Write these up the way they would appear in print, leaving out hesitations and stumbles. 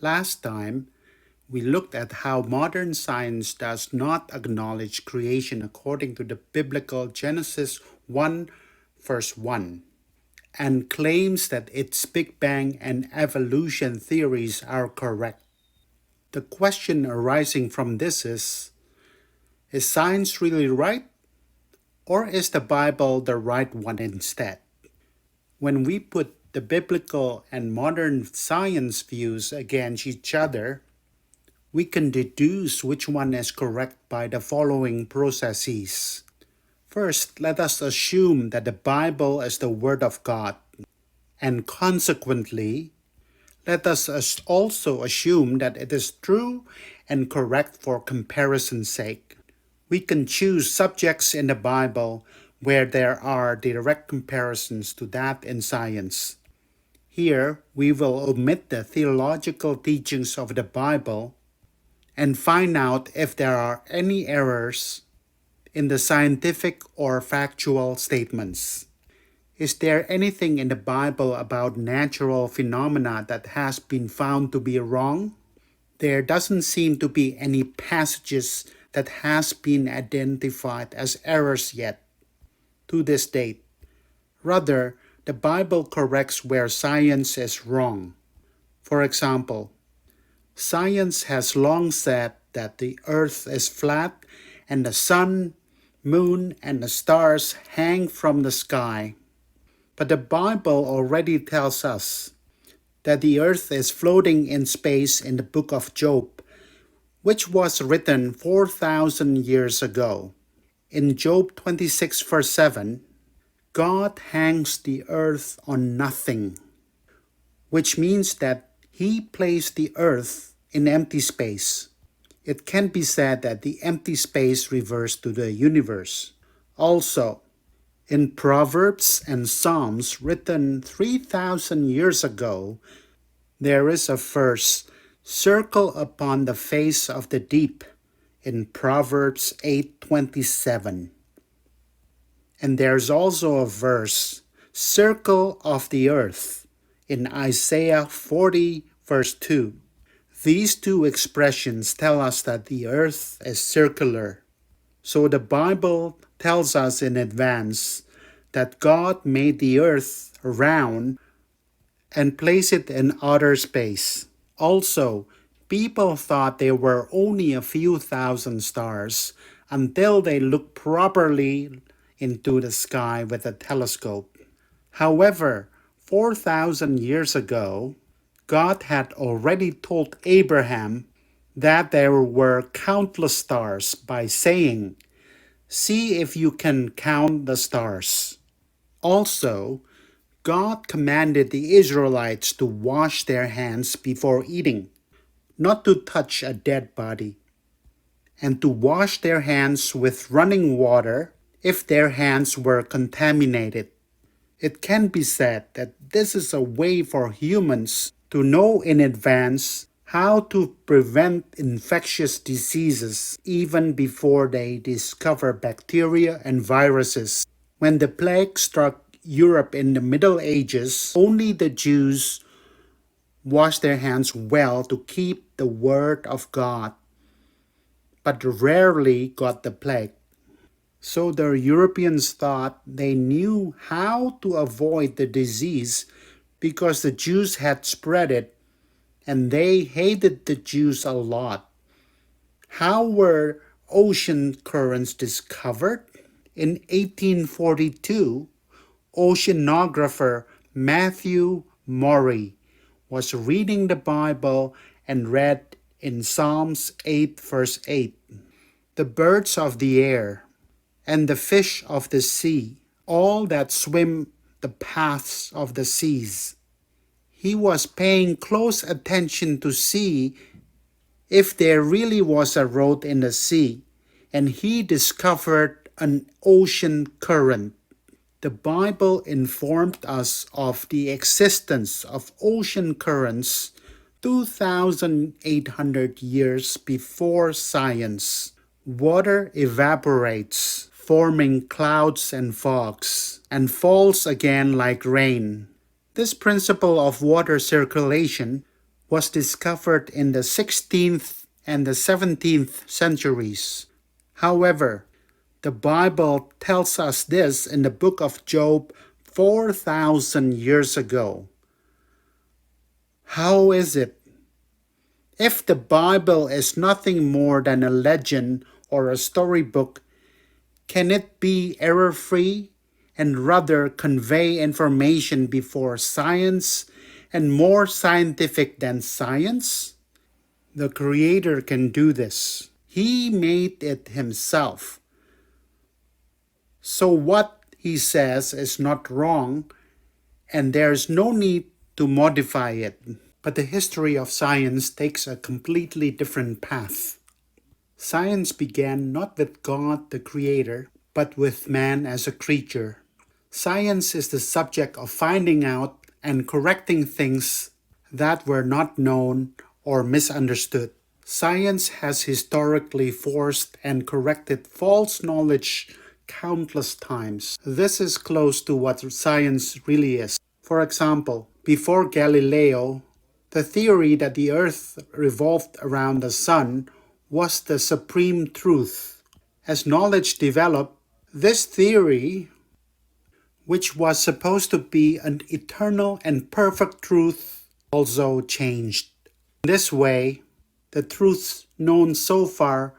Last time, we looked at how modern science does not acknowledge creation according to the biblical Genesis 1, verse 1, and claims that its Big Bang and evolution theories are correct. The question arising from this is science really right, or is the Bible the right one instead? When we put the biblical and modern science views against each other, we can deduce which one is correct by the following processes. First, let us assume that the Bible is the Word of God, and consequently, let us also assume that it is true and correct for comparison's sake. We can choose subjects in the Bible where there are direct comparisons to that in science. Here, we will omit the theological teachings of the Bible and find out if there are any errors in the scientific or factual statements. Is there anything in the Bible about natural phenomena that has been found to be wrong? There doesn't seem to be any passages that has been identified as errors yet, to this date. Rather, the Bible corrects where science is wrong. For example, science has long said that the earth is flat and the sun, moon, and the stars hang from the sky. But the Bible already tells us that the earth is floating in space in the book of Job, which was written 4,000 years ago. In Job 26 verse 7, God hangs the earth on nothing, which means that He placed the earth in empty space. It can be said that the empty space refers to the universe. Also, in Proverbs and Psalms written 3,000 years ago, there is a verse, "Circle upon the face of the deep," in Proverbs 8:27. And there's also a verse, "Circle of the earth," in Isaiah 40 verse 2. These two expressions tell us that the earth is circular. So the Bible tells us in advance that God made the earth round and placed it in outer space. Also, people thought there were only a few thousand stars until they looked properly into the sky with a telescope. However, 4,000 years ago, God had already told Abraham that there were countless stars by saying, "See if you can count the stars." Also, God commanded the Israelites to wash their hands before eating, not to touch a dead body, and to wash their hands with running water if their hands were contaminated. It can be said that this is a way for humans to know in advance how to prevent infectious diseases even before they discover bacteria and viruses. When the plague struck Europe in the Middle Ages, only the Jews washed their hands well to keep the word of God, but rarely got the plague. So the Europeans thought they knew how to avoid the disease because the Jews had spread it and they hated the Jews a lot. How were ocean currents discovered? In 1842, oceanographer Matthew Maury was reading the Bible and read in Psalms 8 verse 8, "The birds of the air and the fish of the sea, all that swim the paths of the seas." He was paying close attention to see if there really was a road in the sea, and he discovered an ocean current. The Bible informed us of the existence of ocean currents 2,800 years before science. Water evaporates, forming clouds and fogs, and falls again like rain. This principle of water circulation was discovered in the 16th and the 17th centuries. However, the Bible tells us this in the book of Job 4,000 years ago. How is it? If the Bible is nothing more than a legend or a storybook, can it be error-free and rather convey information before science and more scientific than science? The Creator can do this. He made it himself. So what he says is not wrong, and there's no need to modify it. But the history of science takes a completely different path. Science began not with God the Creator, but with man as a creature. Science is the subject of finding out and correcting things that were not known or misunderstood. Science has historically forced and corrected false knowledge countless times. This is close to what science really is. For example, before Galileo, the theory that the earth revolved around the sun was the supreme truth. As knowledge developed, this theory, which was supposed to be an eternal and perfect truth, also changed. In this way, the truths known so far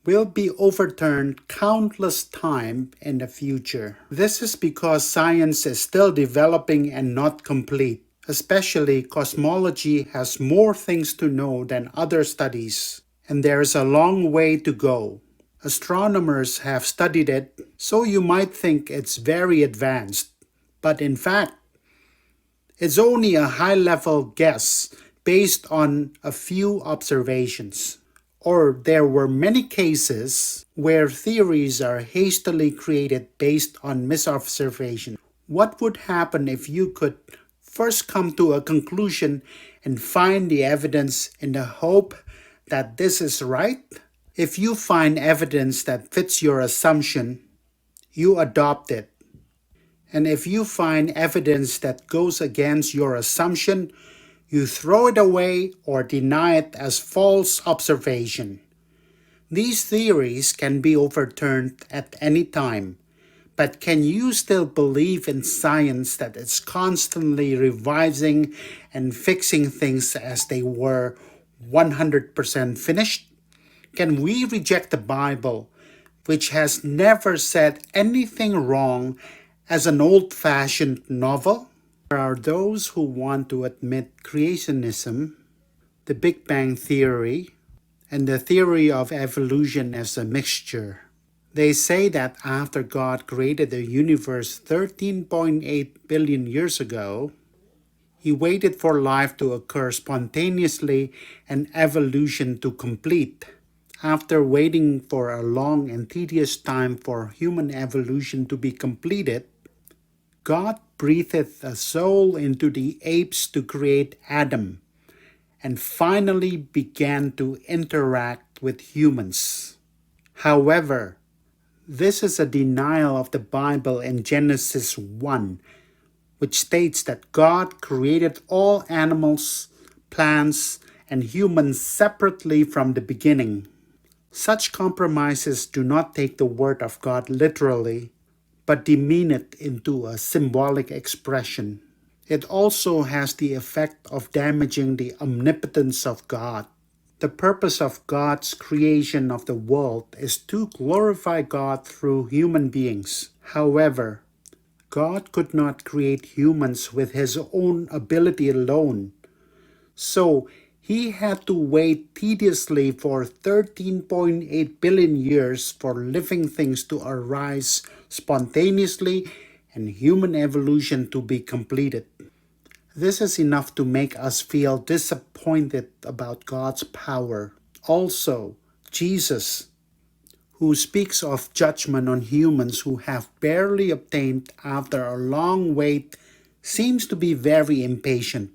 will be overturned countless times in the future. This is because science is still developing and not complete. Especially cosmology has more things to know than other studies, and there is a long way to go. Astronomers have studied it, so you might think it's very advanced, but in fact, it's only a high-level guess based on a few observations. Or there were many cases where theories are hastily created based on misobservation. What would happen if you could first come to a conclusion and find the evidence in the hope that this is right? If you find evidence that fits your assumption, you adopt it. And if you find evidence that goes against your assumption, you throw it away or deny it as false observation. These theories can be overturned at any time, but can you still believe in science that is constantly revising and fixing things as they were 100% finished? Can we reject the Bible, which has never said anything wrong, as an old-fashioned novel? There are those who want to admit creationism, the Big Bang Theory, and the theory of evolution as a mixture. They say that after God created the universe 13.8 billion years ago, He waited for life to occur spontaneously and evolution to complete. After waiting for a long and tedious time for human evolution to be completed, God breathed a soul into the apes to create Adam, and finally began to interact with humans. However, this is a denial of the Bible in Genesis 1, which states that God created all animals, plants, and humans separately from the beginning. Such compromises do not take the word of God literally, but demean it into a symbolic expression. It also has the effect of damaging the omnipotence of God. The purpose of God's creation of the world is to glorify God through human beings. However, God could not create humans with His own ability alone. So He had to wait tediously for 13.8 billion years for living things to arise spontaneously and human evolution to be completed. This is enough to make us feel disappointed about God's power. Also, Jesus, who speaks of judgment on humans who have barely obtained after a long wait, seems to be very impatient.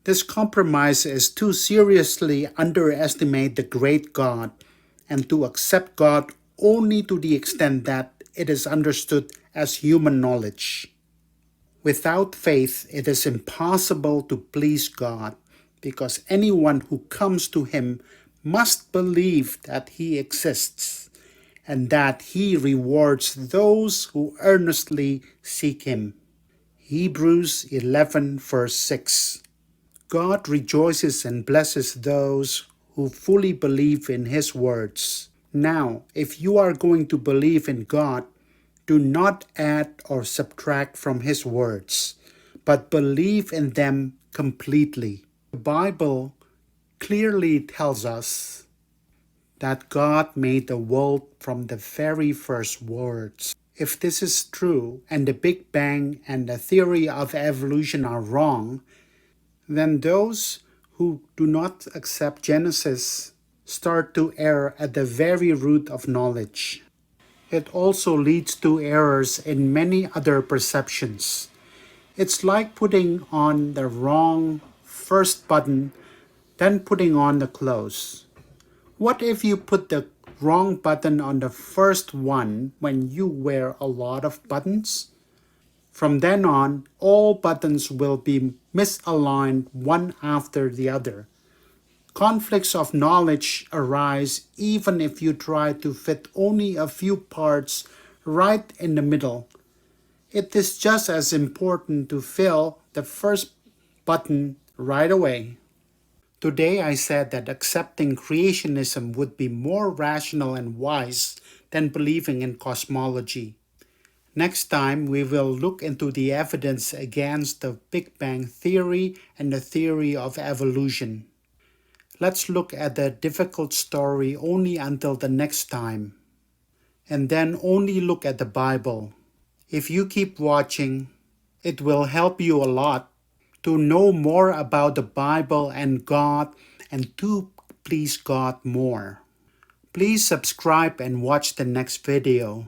This compromise is to seriously underestimate the great God and to accept God only to the extent that it is understood as human knowledge. Without faith, it is impossible to please God, because anyone who comes to him must believe that he exists and that he rewards those who earnestly seek him. Hebrews 11 verse 6. God rejoices and blesses those who fully believe in his words. Now, if you are going to believe in God, do not add or subtract from his words, but believe in them completely. The Bible clearly tells us that God made the world from the very first words. If this is true, and the Big Bang and the theory of evolution are wrong, then those who do not accept Genesis start to err at the very root of knowledge. It also leads to errors in many other perceptions. It's like putting on the wrong first button, then putting on the clothes. What if you put the wrong button on the first one when you wear a lot of buttons? From then on, all buttons will be misaligned one after the other. Conflicts of knowledge arise even if you try to fit only a few parts right in the middle. It is just as important to fill the first button right away. Today I said that accepting creationism would be more rational and wise than believing in cosmology. Next time, we will look into the evidence against the Big Bang theory and the theory of evolution. Let's look at the difficult story only until the next time, and then only look at the Bible. If you keep watching, it will help you a lot to know more about the Bible and God and to please God more. Please subscribe and watch the next video.